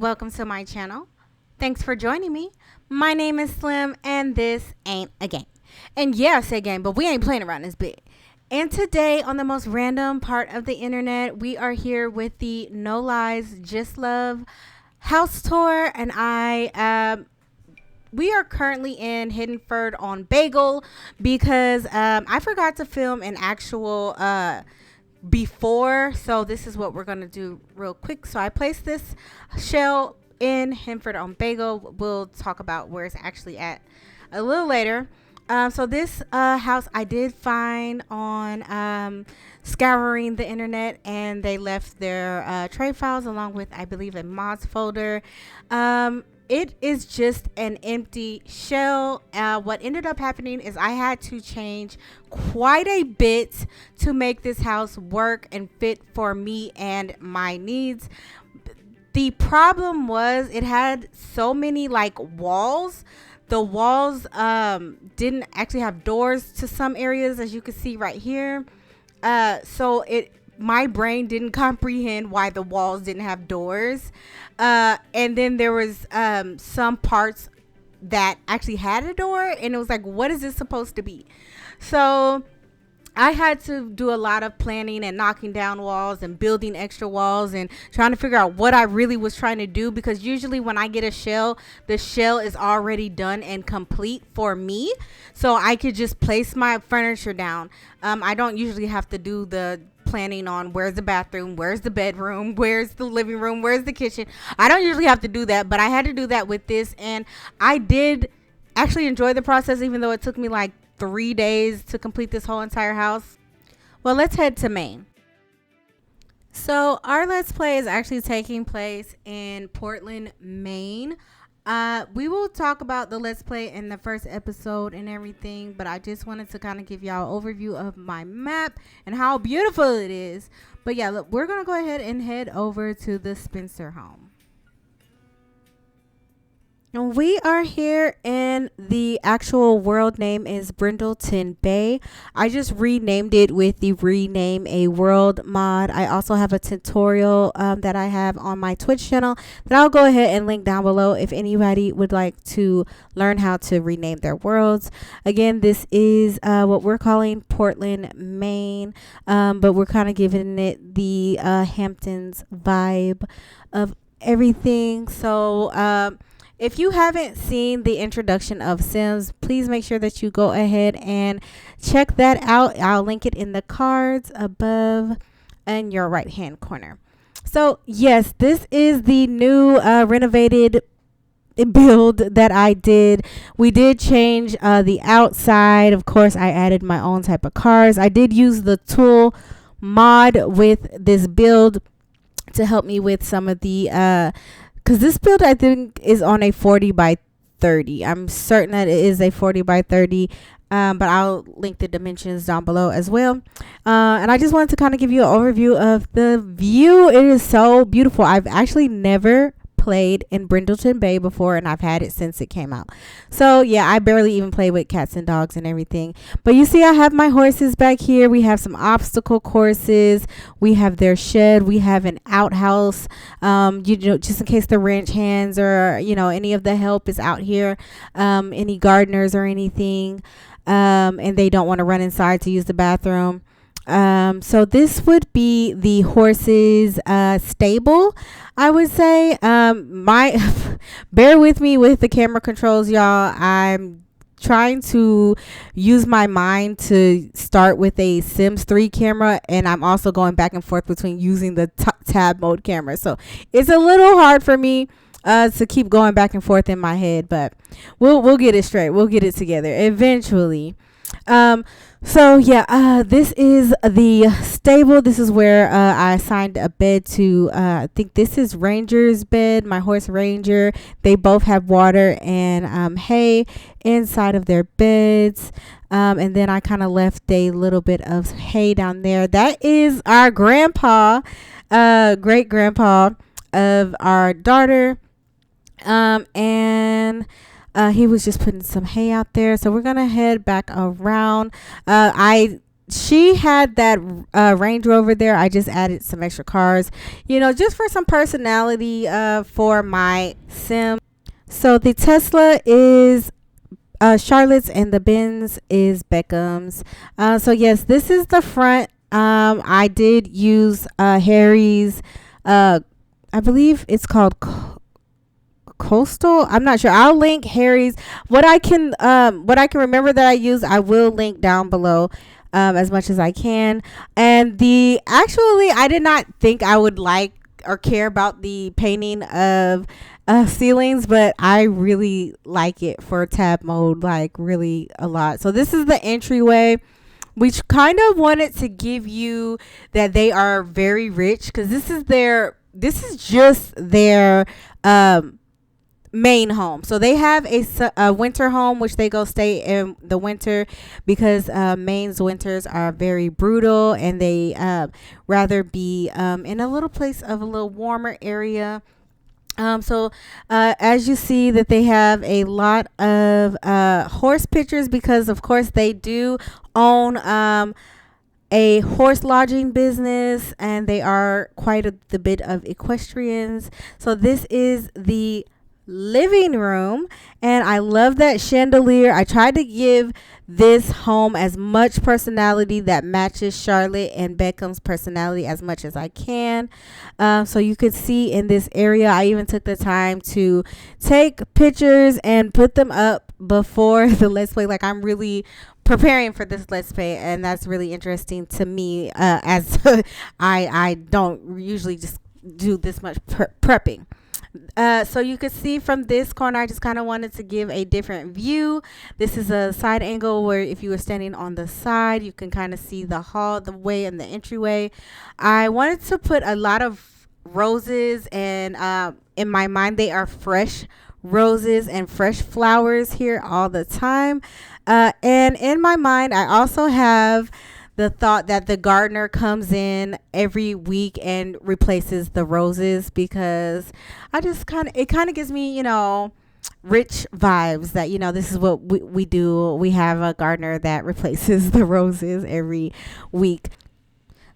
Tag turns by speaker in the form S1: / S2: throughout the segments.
S1: welcome to my channel. Thanks for joining me. My name is Slim and this ain't a game. And yeah, I say game, but we ain't playing around this big. And today on the most random part of the internet, we are here with the No Lies Just Love house tour, and we are currently in Hiddenford on Bagel because I forgot to film an actual before, so this is what we're gonna do real quick. So I placed this shell in Hiddenford on Bagel. We'll talk about where it's actually at a little later. So this house I did find on scouring the internet, and they left their tray files along with, I believe, a mods folder. It is just an empty shell. What ended up happening is I had to change quite a bit to make this house work and fit for me and my needs. The problem was it had so many like walls. The walls didn't actually have doors to some areas, as you can see right here. So my brain didn't comprehend why the walls didn't have doors. And then there was some parts that actually had a door, and it was like, what is this supposed to be? So I had to do a lot of planning and knocking down walls and building extra walls and trying to figure out what I really was trying to do, because usually when I get a shell, the shell is already done and complete for me, so I could just place my furniture down. I don't usually have to do the planning on where's the bathroom, where's the bedroom, where's the living room, where's the kitchen. I don't usually have to do that, but I had to do that with this, and I did actually enjoy the process, even though it took me like 3 days to complete this whole entire house. Well, let's head to Maine. So our Let's Play is actually taking place in Portland, Maine. We will talk about the Let's Play in the first episode and everything, but I just wanted to kind of give y'all an overview of my map and how beautiful it is. But yeah, look, we're going to go ahead and head over to the Spencer home. We are here, and the actual world name is Brindleton Bay. I just renamed it with the Rename a World mod. I also have a tutorial that I have on my Twitch channel that I'll go ahead and link down below if anybody would like to learn how to rename their worlds. Again, this is what we're calling Portland, Maine, but we're kind of giving it the Hamptons vibe of everything. So if you haven't seen the introduction of Sims, please make sure that you go ahead and check that out. I'll link it in the cards above in your right hand corner. So yes, this is the new renovated build that I did. We did change the outside. Of course, I added my own type of cars. I did use the tool mod with this build to help me with some of the because this build I think is on a 40 by 30. I'm certain that it is a 40 by 30, but I'll link the dimensions down below as well. And I just wanted to kind of give you an overview of the view. It is so beautiful. I've actually never played in Brindleton Bay before, and I've had it since it came out. So yeah, I barely even play with cats and dogs and everything. But you see, I have my horses back here. We have some obstacle courses. We have their shed. We have an outhouse, just in case the ranch hands or any of the help is out here, any gardeners or anything, and they don't want to run inside to use the bathroom. So this would be the horses stable, I would say. Bear with me with the camera controls, y'all. I'm trying to use my mind to start with a Sims 3 camera, and I'm also going back and forth between using the tab mode camera, so it's a little hard for me to keep going back and forth in my head, but we'll get it straight. We'll get it together eventually. So yeah, this is the stable. This is where I assigned a bed to, I think this is Ranger's bed, my horse Ranger. They both have water and hay inside of their beds. And then I kind of left a little bit of hay down there. That is our grandpa, great grandpa of our daughter. And he was just putting some hay out there. So we're going to head back around. I she had that Range Rover there. I just added some extra cars, just for some personality for my sim. So the Tesla is Charlotte's and the Benz is Beckham's. So yes, this is the front. I did use Harry's. I believe it's called Coastal. I'm not sure. I'll link Harry's. What I can remember that I use, I will link down below. As much as I can. And I did not think I would like or care about the painting of ceilings, but I really like it for tab mode, like really a lot. So this is the entryway. We kind of wanted to give you that they are very rich, because this is just their main home. So they have a winter home, which they go stay in the winter, because Maine's winters are very brutal, and they rather be in a little place of a little warmer area. So as you see that they have a lot of horse pictures, because of course they do own a horse lodging business, and they are quite the bit of equestrians. So this is the living room, and I love that chandelier. I tried to give this home as much personality that matches Charlotte and Beckham's personality as much as I can. So you could see in this area, I even took the time to take pictures and put them up before the Let's Play. Like, I'm really preparing for this Let's Play, and that's really interesting to me, as I don't usually just do this much prepping. So you could see from this corner, I just kind of wanted to give a different view. This is a side angle where if you were standing on the side, you can kind of see the hall, the way, and the entryway. I wanted to put a lot of roses, and in my mind, they are fresh roses and fresh flowers here all the time. And in my mind, I also have the thought that the gardener comes in every week and replaces the roses, because it kind of gives me, rich vibes that, this is what we do. We have a gardener that replaces the roses every week.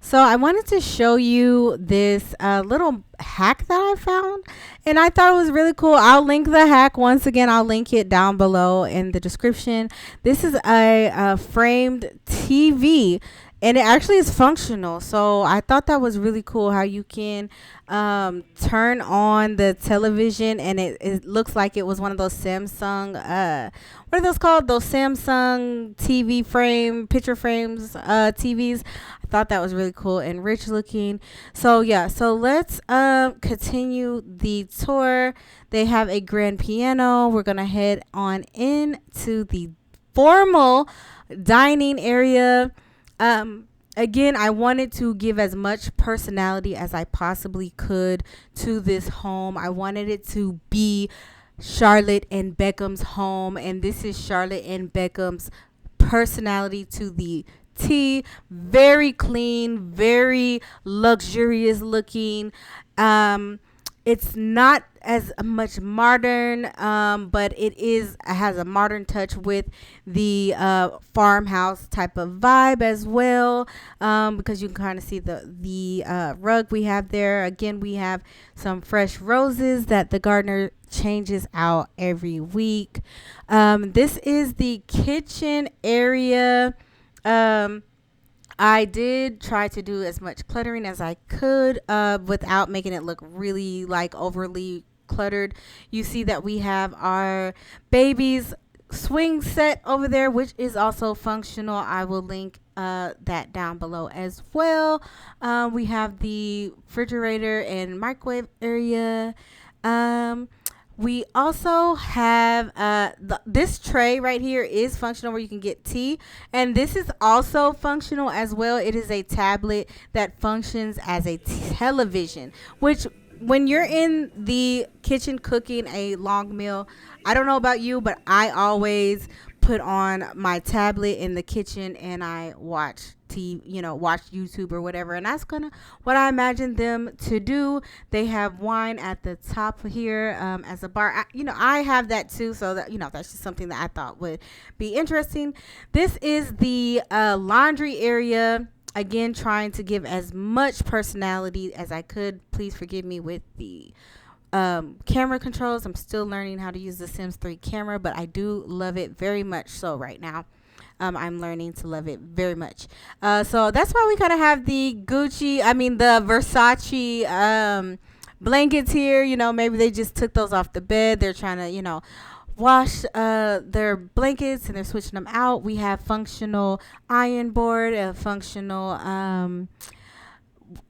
S1: So I wanted to show you this little hack that I found, and I thought it was really cool. I'll link the hack once again. I'll link it down below in the description. This is a framed TV, and it actually is functional. So I thought that was really cool how you can turn on the television, and it looks like it was one of those Samsung what are those called, those Samsung TV picture frames, TVs. I thought that was really cool and rich looking. So yeah, so let's continue the tour. They have a grand piano. We're gonna head on into the formal dining area. Again, I wanted to give as much personality as I possibly could to this home. I wanted it to be Charlotte and Beckham's home, and this is Charlotte and Beckham's personality to the T. Very clean, very luxurious looking. It's not as much modern, but it has a modern touch with the farmhouse type of vibe as well, because you can kind of see the rug we have there. Again, we have some fresh roses that the gardener changes out every week. This is the kitchen area. I did try to do as much cluttering as I could without making it look really like overly cluttered. You see that we have our baby's swing set over there, which is also functional. I will link that down below as well. We have the refrigerator and microwave area. We also have this tray right here is functional, where you can get tea, and this is also functional as well. It is a tablet that functions as a television, which when you're in the kitchen cooking a long meal, I don't know about you, but I always put on my tablet in the kitchen and I watch TV, watch YouTube or whatever. And that's kind of what I imagine them to do. They have wine at the top here as a bar. I have that too. So that, that's just something that I thought would be interesting. This is the laundry area. Again, trying to give as much personality as I could. Please forgive me with the camera controls. I'm still learning how to use the Sims 3 camera, but I do love it very much so right now. I'm learning to love it very much. So that's why we kind of have the the Versace blankets here. Maybe they just took those off the bed. They're trying to, wash their blankets and they're switching them out. We have functional iron board, a functional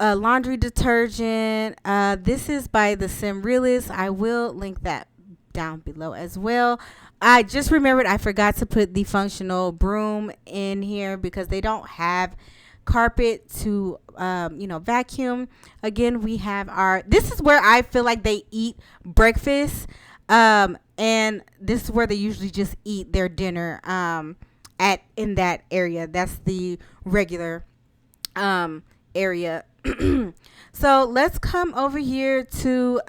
S1: laundry detergent. This is by the Sim Realist. I will link that down below as well. I just remembered I forgot to put the functional broom in here because they don't have carpet to vacuum. Again, we have this is where I feel like they eat breakfast, and this is where they usually just eat their dinner in that area. That's the regular area. So let's come over here to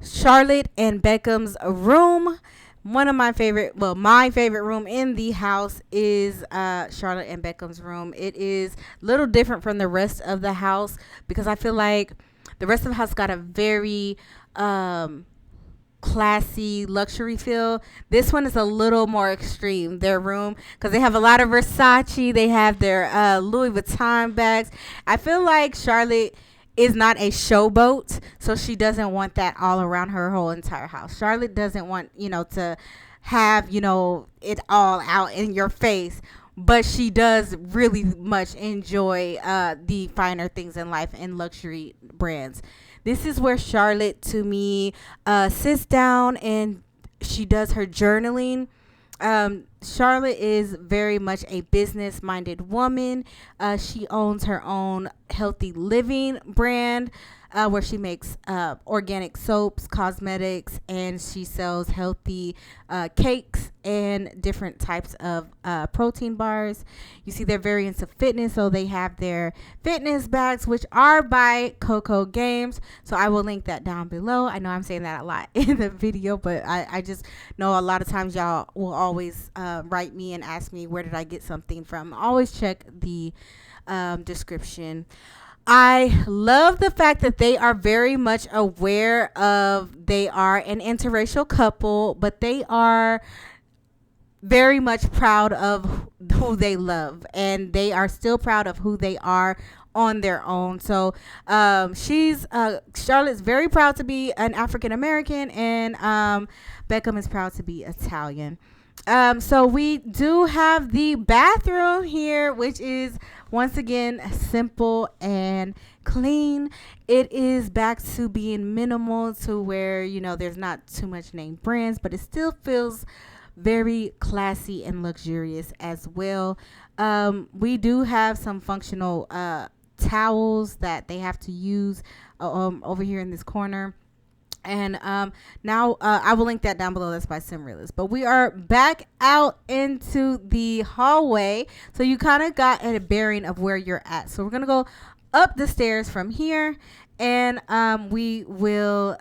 S1: Charlotte and Beckham's room. One of my favorite room in the house is Charlotte and Beckham's room. It is a little different from the rest of the house because I feel like the rest of the house got a very classy luxury feel. This one is a little more extreme, their room, because they have a lot of Versace. They have their Louis Vuitton bags. I feel like Charlotte is not a showboat, so she doesn't want that all around her whole entire house. Charlotte doesn't want to have it all out in your face, but she does really much enjoy the finer things in life and luxury brands. This is where Charlotte, to me, sits down and she does her journaling. Charlotte is very much a business-minded woman. She owns her own healthy living brand where she makes organic soaps, cosmetics, and she sells healthy cakes and different types of protein bars. You see, they're very into fitness, so they have their fitness bags, which are by Coco Games. So I will link that down below. I know I'm saying that a lot in the video, but I just know a lot of times y'all will always write me and ask me where did I get something from. Always check the description. I love the fact that they are very much aware of they are an interracial couple, but they are very much proud of who they love, and they are still proud of who they are on their own. So Charlotte's very proud to be an African American, and Beckham is proud to be Italian. So we do have the bathroom here, which is once again simple and clean. It is back to being minimal, to where there's not too much name brands, but it still feels very classy and luxurious as well. We do have some functional towels that they have to use over here in this corner. And now I will link that down below. That's by Sim Realist. But we are back out into the hallway, so you kind of got a bearing of where you're at. So we're gonna go up the stairs from here, and we will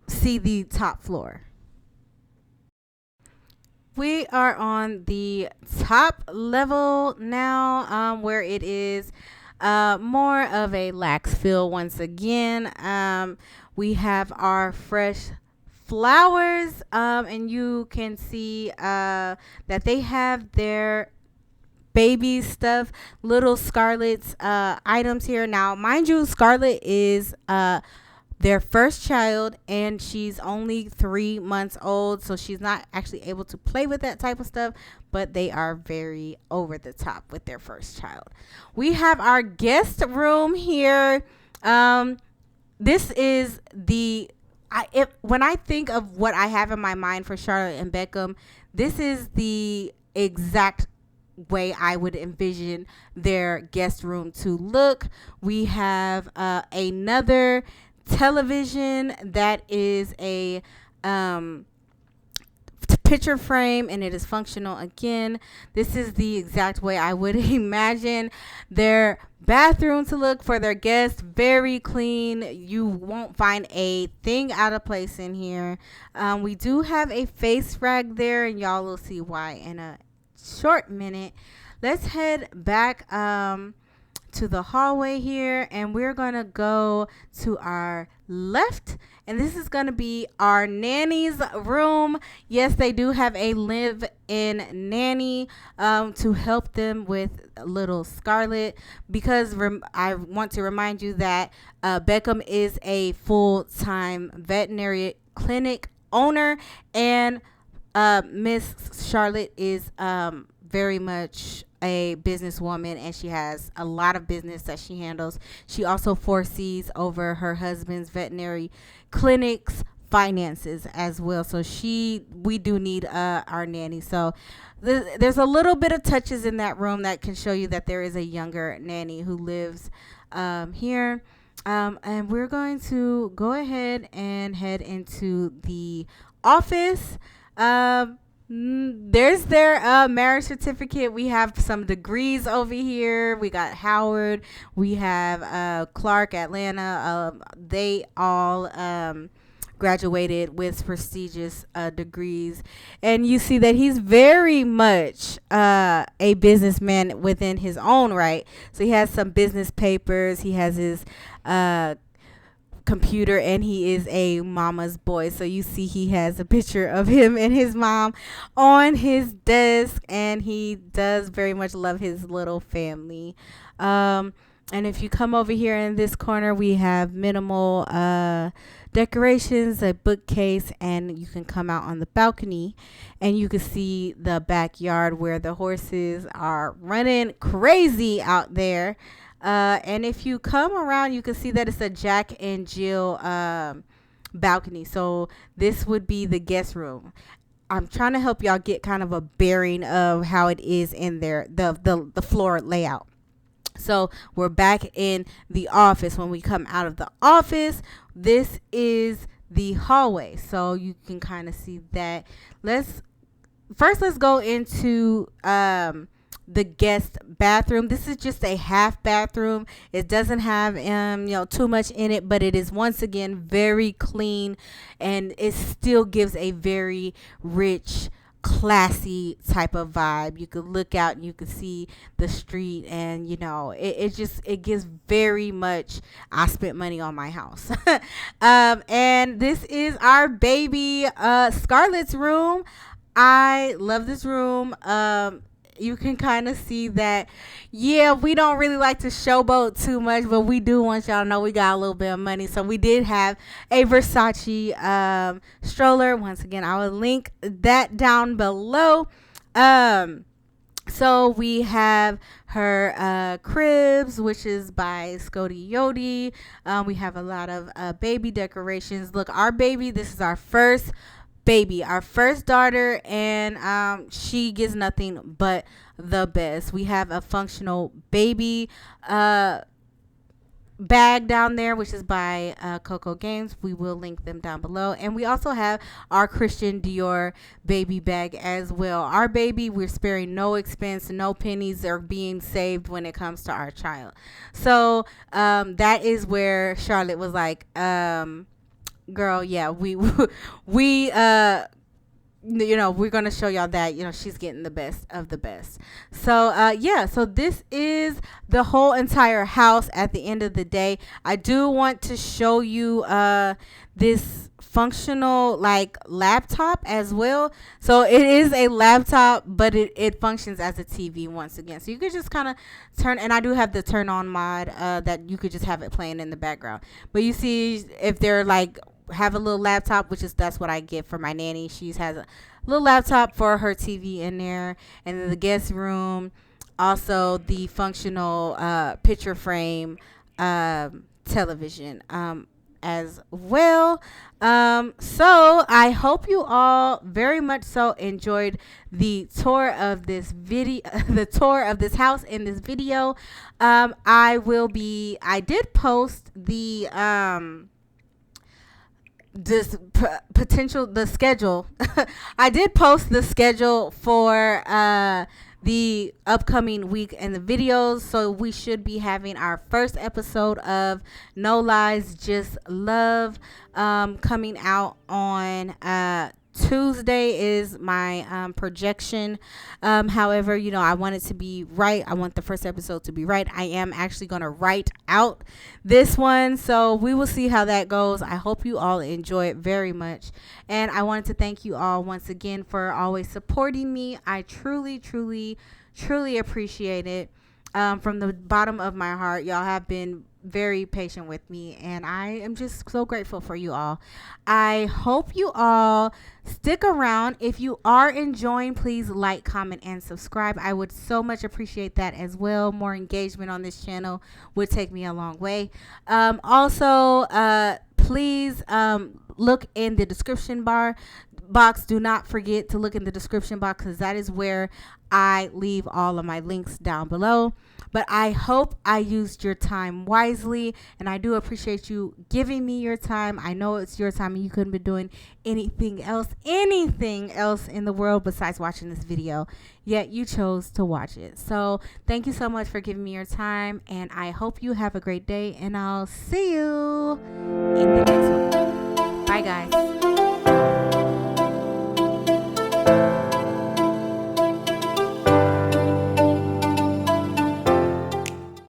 S1: see the top floor. We are on the top level now, where it is more of a lax feel once again. We have our fresh flowers, and you can see that they have their baby stuff, little Scarlett's items here. Now, mind you, Scarlett is their first child, and she's only 3 months old, so she's not actually able to play with that type of stuff, but they are very over the top with their first child. We have our guest room here. This is when I think of what I have in my mind for Charlotte and Beckham, this is the exact way I would envision their guest room to look. We have another television that is a picture frame, and it is functional again. This is the exact way I would imagine their bathroom to look for their guests. Very clean. You won't find a thing out of place in here. We do have a face rag there, and y'all will see why in a short minute. Let's head back to the hallway here, and we're gonna go to our left, and this is gonna be our nanny's room. Yes, they do have a live-in nanny to help them with little Scarlett, because I want to remind you that Beckham is a full-time veterinary clinic owner, and Miss Charlotte is very much a businesswoman, and she has a lot of business that she handles. She also foresees over her husband's veterinary clinic's finances as well. So we do need our nanny. So there's a little bit of touches in that room that can show you that there is a younger nanny who lives here. And we're going to go ahead and head into the office. There's their marriage certificate. We have some degrees over here. We got Howard. We have Clark, Atlanta. They all graduated with prestigious degrees. And you see that he's very much a businessman within his own right. So he has some business papers. He has his computer, and he is a mama's boy. So you see he has a picture of him and his mom on his desk, and he does very much love his little family. And if you come over here in this corner, we have minimal decorations, a bookcase, and you can come out on the balcony and you can see the backyard where the horses are running crazy out there. And if you come around, you can see that it's a Jack and Jill balcony. So this would be the guest room. I'm trying to help y'all get kind of a bearing of how it is in there, the floor layout. So we're back in the office. When we come out of the office, this is the hallway. So you can kind of see that. Let's go into the guest bathroom. This is just a half bathroom. It doesn't have too much in it, but it is once again very clean, and it still gives a very rich, classy type of vibe. You could look out and you could see the street, and it gives very much I spent money on my house. And this is our baby Scarlett's room. I love this room. You can kind of see that, we don't really like to showboat too much, but we do want y'all to know we got a little bit of money. So we did have a Versace stroller. Once again, I will link that down below. So we have her cribs, which is by Scotty Yodi. We have a lot of baby decorations. Look, our baby, this is our first baby, our first daughter, and she gets nothing but the best. We have a functional baby bag down there, which is by Coco Games. We will link them down below. And we also have our Christian Dior baby bag as well. Our baby, we're sparing no expense, no pennies are being saved when it comes to our child. So that is where Charlotte was like, girl, yeah, we're gonna show y'all that she's getting the best of the best. So so this is the whole entire house. At the end of the day, I do want to show you this functional laptop as well. So it is a laptop, but it functions as a TV once again. So you could just kind of turn, and I do have the turn on mod that you could just have it playing in the background. But you see, if they're have a little laptop, that's what I get for my nanny. She has a little laptop for her TV in there. And then the guest room, also the functional picture frame television. as well. So I hope you all very much so enjoyed the tour of this video, the tour of this house in this video. I did post the the schedule. I did post the schedule for the upcoming week and the videos, so we should be having our first episode of No Lies Just Love coming out on Tuesday is my projection. However, you know, I want it to be right. I want the first episode to be right. I am actually going to write out this one, so we will see how that goes. I hope you all enjoy it very much, and I wanted to thank you all once again for always supporting me. I truly, truly, truly appreciate it. From the bottom of my heart, y'all have been very patient with me, and I am just so grateful for you all. I hope you all stick around. If you are enjoying, please like, comment, and subscribe. I would so much appreciate that as well. More engagement on this channel would take me a long way. Please look in the description box. Do not forget to look in the description box, because that is where I leave all of my links down below. But I hope I used your time wisely, and I do appreciate you giving me your time. I know it's your time and you couldn't be doing anything else in the world besides watching this video, yet you chose to watch it. So thank you so much for giving me your time, and I hope you have a great day, and I'll see you in the next one. Bye guys.